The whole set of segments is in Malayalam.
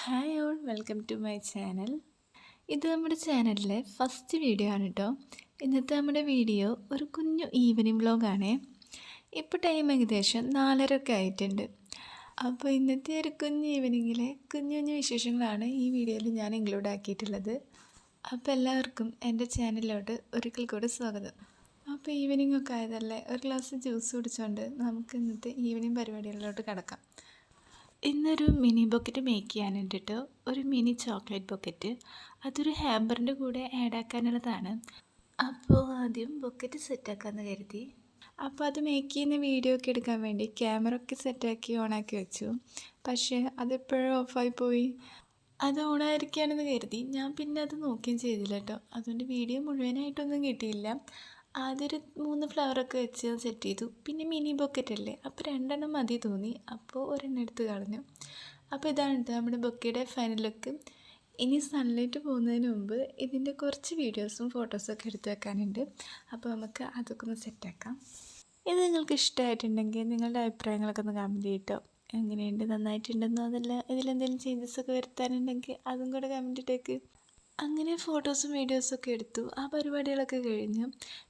Hi all, welcome to my channel. ഇത് നമ്മുടെ ചാനലിലെ ഫസ്റ്റ് വീഡിയോ ആണ് കേട്ടോ. ഇന്നത്തെ നമ്മുടെ വീഡിയോ ഒരു കുഞ്ഞു ഈവനിങ് വ്ലോഗാണേ. ഇപ്പോൾ ടൈം ഏകദേശം 4:30 ഒക്കെ ആയിട്ടുണ്ട്. അപ്പോൾ ഇന്നത്തെ ഒരു കുഞ്ഞു ഈവനിങ്ങിലെ കുഞ്ഞു കുഞ്ഞു വിശേഷങ്ങളാണ് ഈ വീഡിയോയിൽ ഞാൻ ഇൻക്ലൂഡ് ആക്കിയിട്ടുള്ളത്. അപ്പോൾ എല്ലാവർക്കും എൻ്റെ ചാനലിലോട്ട് ഒരിക്കൽ കൂടി സ്വാഗതം. അപ്പോൾ ഈവനിങ് ഒക്കെ ആയതല്ലേ, ഒരു ഗ്ലാസ് ജ്യൂസ് കുടിച്ചുകൊണ്ട് നമുക്ക് ഇന്നത്തെ ഈവനിങ് പരിപാടികളിലോട്ട് കിടക്കാം. ഇന്നൊരു മിനി ബൊക്കറ്റ് മേക്ക് ചെയ്യാനുണ്ട് കേട്ടോ. ഒരു മിനി ചോക്ലേറ്റ് ബൊക്കറ്റ്, അതൊരു ഹാമ്പറിൻ്റെ കൂടെ ആഡ് ആക്കാനുള്ളതാണ്. അപ്പോൾ ആദ്യം ബൊക്കറ്റ് സെറ്റാക്കാമെന്ന് കരുതി. അപ്പോൾ അത് മേക്ക് ചെയ്യുന്ന വീഡിയോ ഒക്കെ എടുക്കാൻ വേണ്ടി ക്യാമറ ഒക്കെ സെറ്റാക്കി ഓണാക്കി വെച്ചു. പക്ഷേ അതെപ്പോഴും ഓഫായി പോയി. അത് ഓണായിരിക്കുകയാണെന്ന് കരുതി ഞാൻ പിന്നെ അത് നോക്കുകയും ചെയ്തില്ല കേട്ടോ. അതുകൊണ്ട് വീഡിയോ മുഴുവനായിട്ടൊന്നും കിട്ടിയില്ല. ആദ്യം ഒരു 3 ഫ്ലവറൊക്കെ വെച്ച് സെറ്റ് ചെയ്തു. പിന്നെ മിനി ബൊക്കറ്റ് അല്ലേ, അപ്പോൾ 2 മതി തോന്നി. അപ്പോൾ ഒരെണ്ണം എടുത്ത് കളഞ്ഞു. അപ്പോൾ ഇതാണ് കേട്ടോ നമ്മുടെ ബൊക്കയുടെ ഫൈനൽ ലുക്ക്. ഇനി സൺലൈറ്റ് പോകുന്നതിന് മുമ്പ് ഇതിൻ്റെ കുറച്ച് വീഡിയോസും ഫോട്ടോസൊക്കെ എടുത്ത് വെക്കാനുണ്ട്. അപ്പോൾ നമുക്ക് അതൊക്കെ ഒന്ന് സെറ്റാക്കാം. ഇത് നിങ്ങൾക്ക് ഇഷ്ടമായിട്ടുണ്ടെങ്കിൽ നിങ്ങളുടെ അഭിപ്രായങ്ങളൊക്കെ ഒന്ന് കമൻറ്റ് ചെയ്തിട്ടോ. എങ്ങനെയുണ്ട്, നന്നായിട്ടുണ്ടെന്നോ, അതല്ല ഇതിലെന്തെങ്കിലും ചേഞ്ചസൊക്കെ വരുത്താനുണ്ടെങ്കിൽ അതും കൂടെ കമൻറ്റ് ഇട്ടേക്ക്. അങ്ങനെ ഫോട്ടോസും വീഡിയോസൊക്കെ എടുത്തു. ആ പരിപാടികളൊക്കെ കഴിഞ്ഞു.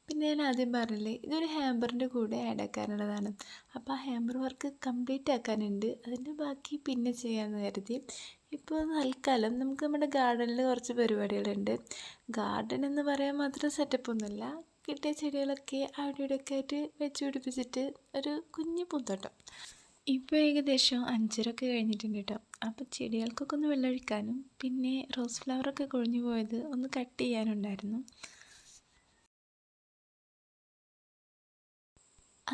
പിന്നെ ഞാൻ ആദ്യം പറഞ്ഞില്ലേ, ഇതൊരു ഹാമ്പറിൻ്റെ കൂടെ ആഡ് ആക്കാനുള്ളതാണ്. അപ്പോൾ ആ ഹാമ്പർ വർക്ക് കംപ്ലീറ്റ് ആക്കാനുണ്ട്. അതിൻ്റെ ബാക്കി പിന്നെ ചെയ്യാമെന്ന് കരുതി. ഇപ്പോൾ തൽക്കാലം നമുക്ക് നമ്മുടെ ഗാർഡനിൽ കുറച്ച് പരിപാടികളുണ്ട്. ഗാർഡൻ എന്ന് പറയാൻ മാത്രം സെറ്റപ്പൊന്നുമില്ല. കിട്ടിയ ചെടികളൊക്കെ അവിടെ ഇവിടെയൊക്കെ ആയിട്ട് വെച്ച് പിടിപ്പിച്ചിട്ട് ഒരു കുഞ്ഞു പൂന്തോട്ടം. ഇപ്പോൾ ഏകദേശം 5:30 ഒക്കെ കഴിഞ്ഞിട്ടുണ്ട് കേട്ടോ. അപ്പോൾ ചെടികൾക്കൊക്കെ ഒന്ന് വെള്ളമൊഴിക്കാനും പിന്നെ റോസ് ഫ്ലവറൊക്കെ കൊഴിഞ്ഞു പോയത് ഒന്ന് കട്ട് ചെയ്യാനുണ്ടായിരുന്നു.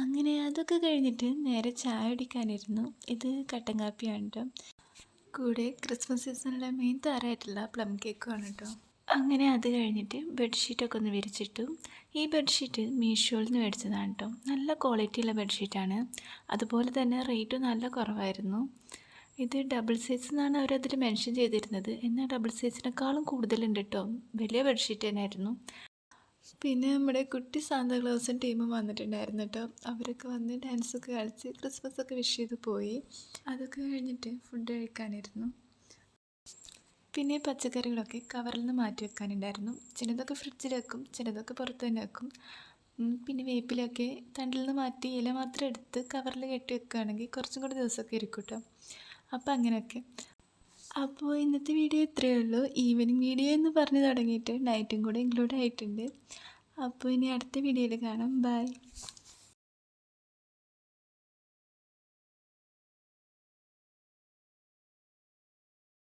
അങ്ങനെ അതൊക്കെ കഴിഞ്ഞിട്ട് നേരെ ചായ കുടിക്കാനിരുന്നു. ഇത് കട്ടൻ കാപ്പിയാണ് കേട്ടോ. കൂടെ ക്രിസ്മസ് സീസണിലെ മെയിൻ താരമായിട്ടുള്ള പ്ലം കേക്കുമാണ് കേട്ടോ. അങ്ങനെ അത് കഴിഞ്ഞിട്ട് ബെഡ്ഷീറ്റൊക്കെ ഒന്ന് വിരിച്ചിട്ടു. ഈ ബെഡ്ഷീറ്റ് മീഷോയിൽ നിന്ന് മേടിച്ചതാണ് കേട്ടോ. നല്ല ക്വാളിറ്റിയുള്ള ബെഡ്ഷീറ്റാണ്. അതുപോലെ തന്നെ റേറ്റും നല്ല കുറവായിരുന്നു. ഇത് ഡബിൾ സൈസ് എന്നാണ് അവരതിൽ മെൻഷൻ ചെയ്തിരുന്നത്. എന്നാൽ ഡബിൾ സൈസിനേക്കാളും കൂടുതലുണ്ട് കേട്ടോ. വലിയ ബെഡ്ഷീറ്റ് തന്നെയായിരുന്നു. പിന്നെ നമ്മുടെ കുട്ടി സാന്താക്ലോസും ടീമും വന്നിട്ടുണ്ടായിരുന്നു കേട്ടോ. അവരൊക്കെ വന്ന് ഡാൻസൊക്കെ കളിച്ച് ക്രിസ്മസൊക്കെ വിഷ് ചെയ്ത് പോയി. അതൊക്കെ കഴിഞ്ഞിട്ട് ഫുഡ് കഴിക്കാനിരുന്നു. പിന്നെ പച്ചക്കറികളൊക്കെ കവറിൽ നിന്ന് മാറ്റി വെക്കാനുണ്ടായിരുന്നു. ചിലതൊക്കെ ഫ്രിഡ്ജിൽ വെക്കും, ചിലതൊക്കെ പുറത്ത് തന്നെ വെക്കും. പിന്നെ വേപ്പിലൊക്കെ തണ്ടിൽ നിന്ന് മാറ്റി ഇല മാത്രം എടുത്ത് കവറിൽ കെട്ടി വെക്കുകയാണെങ്കിൽ കുറച്ചും കൂടി ദിവസമൊക്കെ ഇരിക്കും കേട്ടോ. അപ്പോൾ അങ്ങനെയൊക്കെ. അപ്പോൾ ഇന്നത്തെ വീഡിയോ ഇത്രയേ ഉള്ളൂ. ഈവനിങ് വീഡിയോ എന്ന് പറഞ്ഞ് തുടങ്ങിയിട്ട് നൈറ്റും കൂടെ ഇൻക്ലൂഡ് ആയിട്ടുണ്ട്. അപ്പോൾ ഇനി അടുത്ത വീഡിയോയിൽ കാണാം. ബൈ.